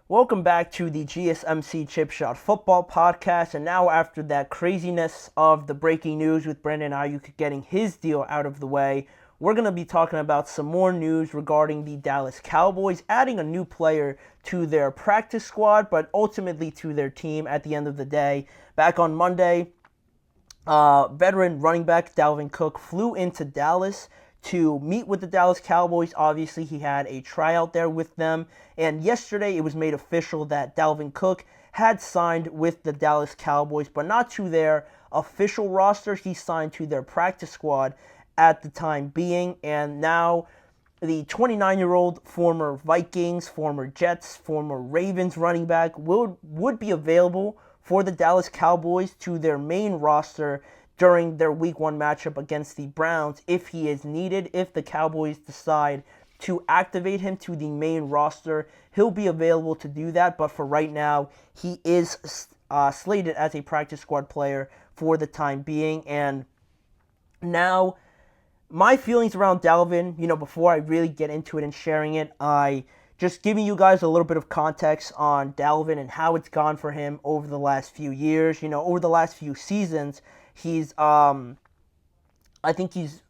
Welcome back to the GSMC Chip Shot Football Podcast. And now, after that craziness of the breaking news with Brandon Ayuk getting his deal out of the way, we're going to be talking about some more news regarding the Dallas Cowboys adding a new player to their practice squad, but ultimately to their team at the end of the day. Back on Monday, veteran running back Dalvin Cook flew into Dallas to meet with the Dallas Cowboys. Obviously, he had a tryout there with them. And yesterday, it was made official that Dalvin Cook had signed with the Dallas Cowboys, but not to their official roster. He signed to their practice squad at the time being. And now the 29-year-old former Vikings, former Jets, former Ravens running back would be available for the Dallas Cowboys to their main roster during their Week 1 matchup against the Browns if he is needed. If the Cowboys decide to activate him to the main roster, he'll be available to do that. But for right now, he is slated as a practice squad player for the time being. And now, my feelings around Dalvin, before I really get into it and sharing it, I just giving you guys a little bit of context on Dalvin and how it's gone for him over the last few years, over the last few seasons. I think he's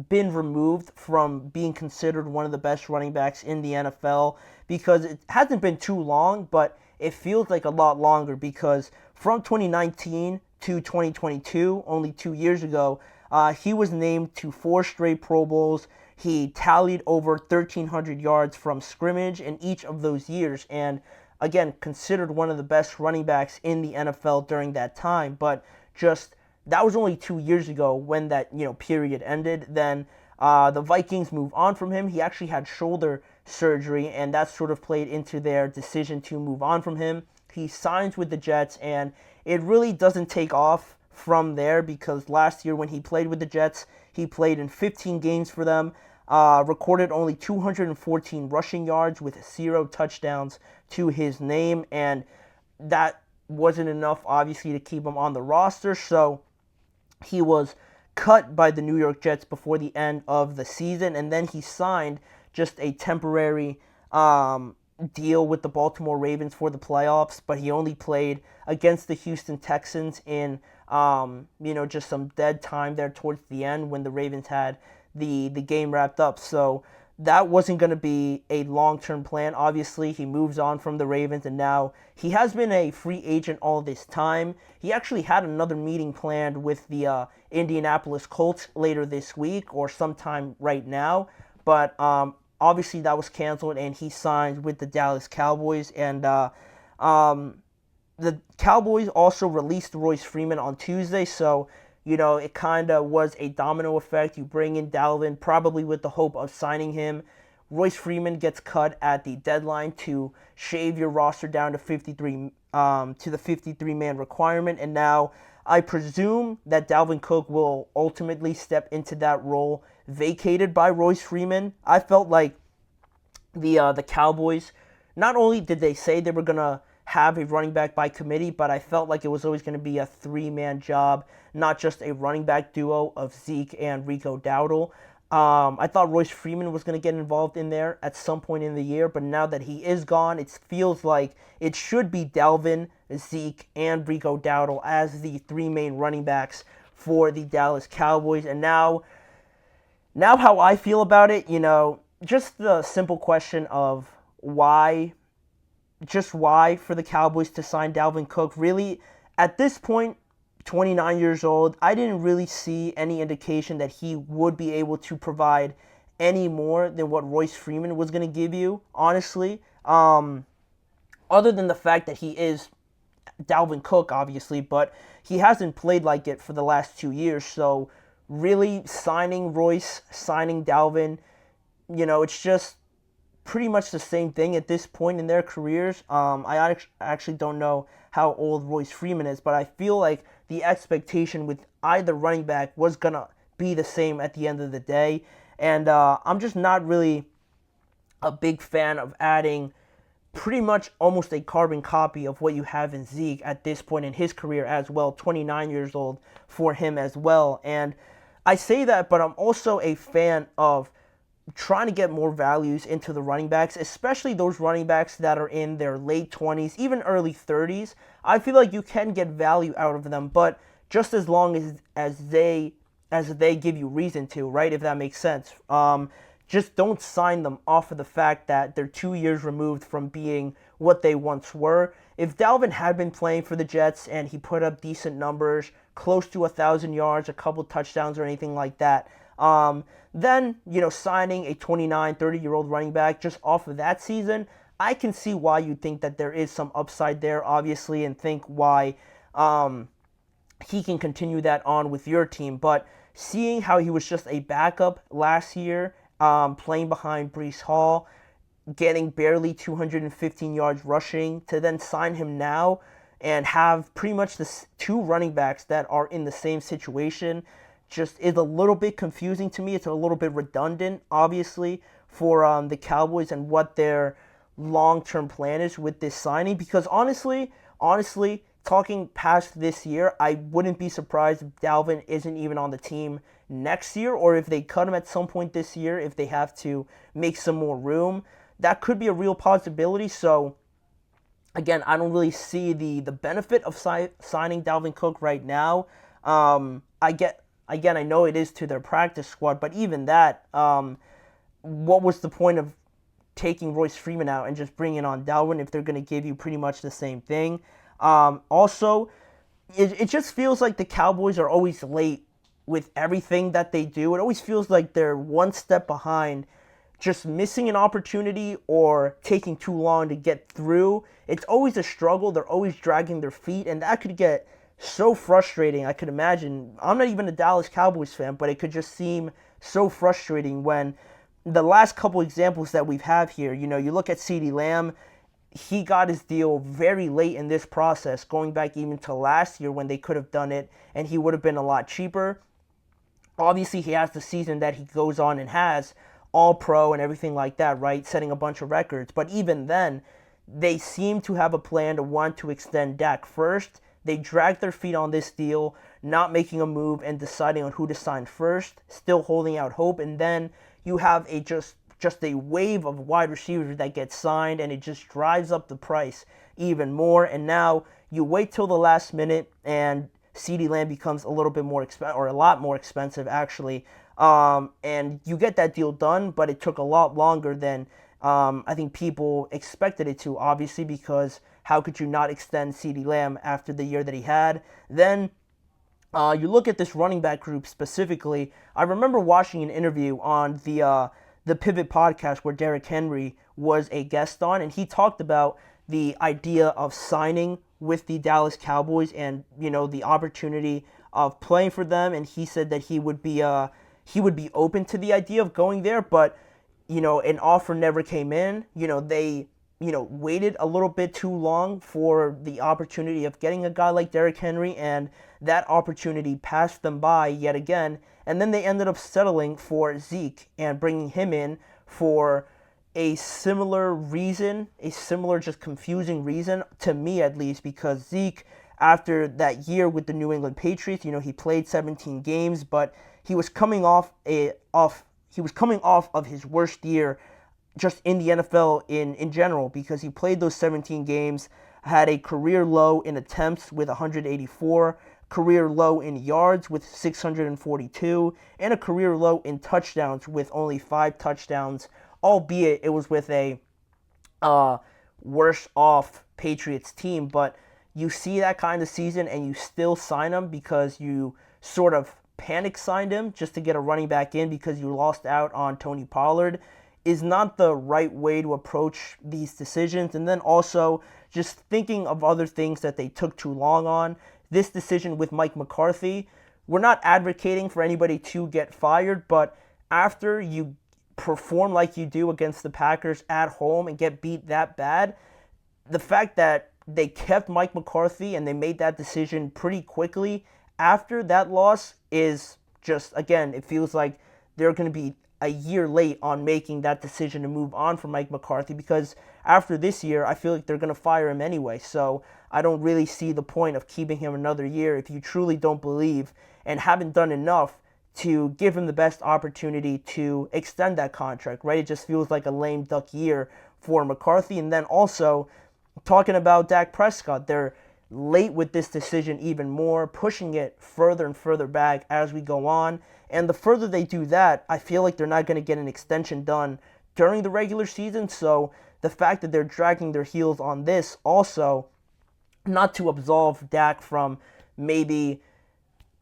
been removed from being considered one of the best running backs in the NFL because it hasn't been too long, but it feels like a lot longer because from 2019 to 2022, only 2 years ago, he was named to 4 straight Pro Bowls. He tallied over 1,300 yards from scrimmage in each of those years, and again, considered one of the best running backs in the NFL during that time, but that was only 2 years ago when that period ended. Then the Vikings moved on from him. He actually had shoulder surgery, and that sort of played into their decision to move on from him. He signs with the Jets, and it really doesn't take off from there because last year when he played with the Jets, he played in 15 games for them, recorded only 214 rushing yards with 0 touchdowns to his name, and that wasn't enough, obviously, to keep him on the roster. So he was cut by the New York Jets before the end of the season, and then he signed just a temporary deal with the Baltimore Ravens for the playoffs, but he only played against the Houston Texans in just some dead time there towards the end when the Ravens had the game wrapped up. So that wasn't going to be a long-term plan. Obviously, he moves on from the Ravens, and now he has been a free agent all this time. He actually had another meeting planned with the Indianapolis Colts later this week or sometime right now, but obviously that was canceled, and he signed with the Dallas Cowboys. And the Cowboys also released Royce Freeman on Tuesday, so it kind of was a domino effect. You bring in Dalvin, probably with the hope of signing him. Royce Freeman gets cut at the deadline to shave your roster down to 53 to the 53-man requirement. And now I presume that Dalvin Cook will ultimately step into that role vacated by Royce Freeman. I felt like the Cowboys, not only did they say they were going to have a running back by committee, but I felt like it was always going to be a 3-man job, not just a running back duo of Zeke and Rico Dowdle. I thought Royce Freeman was going to get involved in there at some point in the year, but now that he is gone, it feels like it should be Dalvin, Zeke, and Rico Dowdle as the 3 main running backs for the Dallas Cowboys. And now how I feel about it, just the simple question of why for the Cowboys to sign Dalvin Cook. Really, at this point, 29 years old, I didn't really see any indication that he would be able to provide any more than what Royce Freeman was going to give you, honestly. Other than the fact that he is Dalvin Cook, obviously, but he hasn't played like it for the last 2 years. So really signing Royce, signing Dalvin, it's just pretty much the same thing at this point in their careers. I actually don't know how old Royce Freeman is, but I feel like the expectation with either running back was going to be the same at the end of the day. And I'm just not really a big fan of adding pretty much almost a carbon copy of what you have in Zeke at this point in his career as well, 29 years old for him as well. And I say that, but I'm also a fan of trying to get more values into the running backs, especially those running backs that are in their late 20s, even early 30s. I feel like you can get value out of them, but just as long as they give you reason to, right? If that makes sense. Just don't sign them off of the fact that they're 2 years removed from being what they once were. If Dalvin had been playing for the Jets and he put up decent numbers, close to 1,000 yards, a couple touchdowns or anything like that, then, signing a 29, 30-year-old running back just off of that season, I can see why you think that there is some upside there, obviously, and think why he can continue that on with your team. But seeing how he was just a backup last year, playing behind Breece Hall, getting barely 215 yards rushing, to then sign him now and have pretty much the two running backs that are in the same situation just is a little bit confusing to me. It's a little bit redundant, obviously, for the Cowboys and what their long-term plan is with this signing. Because honestly, talking past this year, I wouldn't be surprised if Dalvin isn't even on the team next year, or if they cut him at some point this year, if they have to make some more room. That could be a real possibility. So, again, I don't really see the benefit of signing Dalvin Cook right now. I know it is to their practice squad, but even that, what was the point of taking Royce Freeman out and just bringing on Dalvin if they're going to give you pretty much the same thing? Also, it just feels like the Cowboys are always late with everything that they do. It always feels like they're one step behind, just missing an opportunity or taking too long to get through. It's always a struggle. They're always dragging their feet, and that could get so frustrating. I could imagine. I'm not even a Dallas Cowboys fan, but it could just seem so frustrating when the last couple examples that we've had here, you look at CeeDee Lamb. He got his deal very late in this process, going back even to last year when they could have done it, and he would have been a lot cheaper. Obviously, he has the season that he goes on and has, All-Pro and everything like that, right? Setting a bunch of records. But even then, they seem to have a plan to want to extend Dak first. They dragged their feet on this deal, not making a move and deciding on who to sign first, still holding out hope. And then you have just a wave of wide receivers that get signed, and it just drives up the price even more. And now you wait till the last minute, and CeeDee Lamb becomes a little bit more expensive, or a lot more expensive, actually. And you get that deal done, but it took a lot longer than I think people expected it to, obviously, because how could you not extend CeeDee Lamb after the year that he had? Then you look at this running back group specifically. I remember watching an interview on the Pivot podcast where Derrick Henry was a guest on, and he talked about the idea of signing with the Dallas Cowboys and, the opportunity of playing for them. And he said that he would be open to the idea of going there, but, an offer never came in. They, waited a little bit too long for the opportunity of getting a guy like Derrick Henry, and that opportunity passed them by yet again. And then they ended up settling for Zeke and bringing him in for a similar reason, a similar just confusing reason, to me at least, because Zeke, after that year with the New England Patriots, he played 17 games, but he was coming off of his worst year just in the NFL in general, because he played those 17 games, had a career low in attempts with 184, career low in yards with 642, and a career low in touchdowns with only 5 touchdowns, albeit it was with a worse off Patriots team. But you see that kind of season and you still sign him because you sort of panic signed him just to get a running back in because you lost out on Tony Pollard, is not the right way to approach these decisions. And then also just thinking of other things that they took too long on. This decision with Mike McCarthy, we're not advocating for anybody to get fired, but after you perform like you do against the Packers at home and get beat that bad, the fact that they kept Mike McCarthy and they made that decision pretty quickly after that loss is just, again, it feels like they're going to be a year late on making that decision to move on from Mike McCarthy, because after this year, I feel like they're going to fire him anyway. So I don't really see the point of keeping him another year if you truly don't believe and haven't done enough to give him the best opportunity to extend that contract, right? It just feels like a lame duck year for McCarthy. And then also, talking about Dak Prescott, they're late with this decision even more, pushing it further and further back as we go on. And the further they do that, I feel like they're not going to get an extension done during the regular season. So the fact that they're dragging their heels on this also, not to absolve Dak from maybe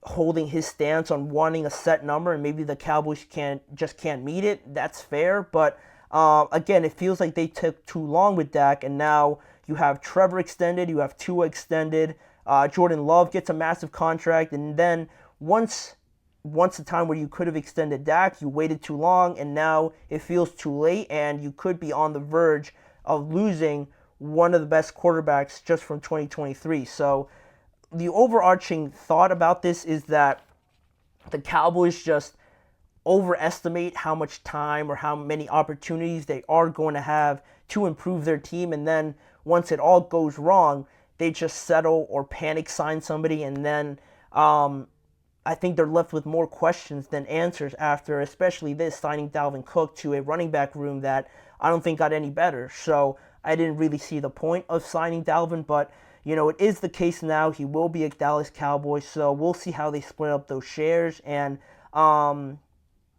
holding his stance on wanting a set number, and maybe the Cowboys can't meet it. That's fair, but again, it feels like they took too long with Dak, and now you have Trevor extended, you have Tua extended, Jordan Love gets a massive contract, and then once a time where you could have extended Dak, you waited too long, and now it feels too late, and you could be on the verge of losing one of the best quarterbacks just from 2023. So the overarching thought about this is that the Cowboys just overestimate how much time or how many opportunities they are going to have to improve their team, and then once it all goes wrong, they just settle or panic sign somebody, and then I think they're left with more questions than answers after, especially this, signing Dalvin Cook to a running back room that I don't think got any better. So I didn't really see the point of signing Dalvin, but it is the case now. He will be a Dallas Cowboy, so we'll see how they split up those shares and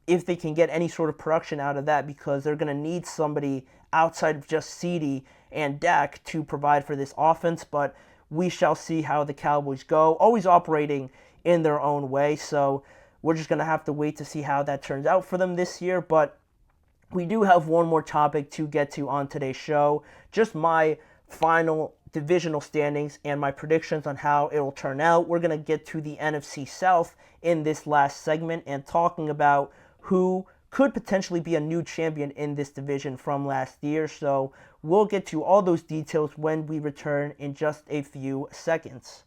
if they can get any sort of production out of that, because they're going to need somebody outside of just CeeDee and Dak to provide for this offense. But we shall see how the Cowboys go, always operating in their own way. So we're just going to have to wait to see how that turns out for them this year. But we do have one more topic to get to on today's show, just my final divisional standings and my predictions on how it'll turn out. We're going to get to the NFC South in this last segment and talking about who could potentially be a new champion in this division from last year. So we'll get to all those details when we return in just a few seconds.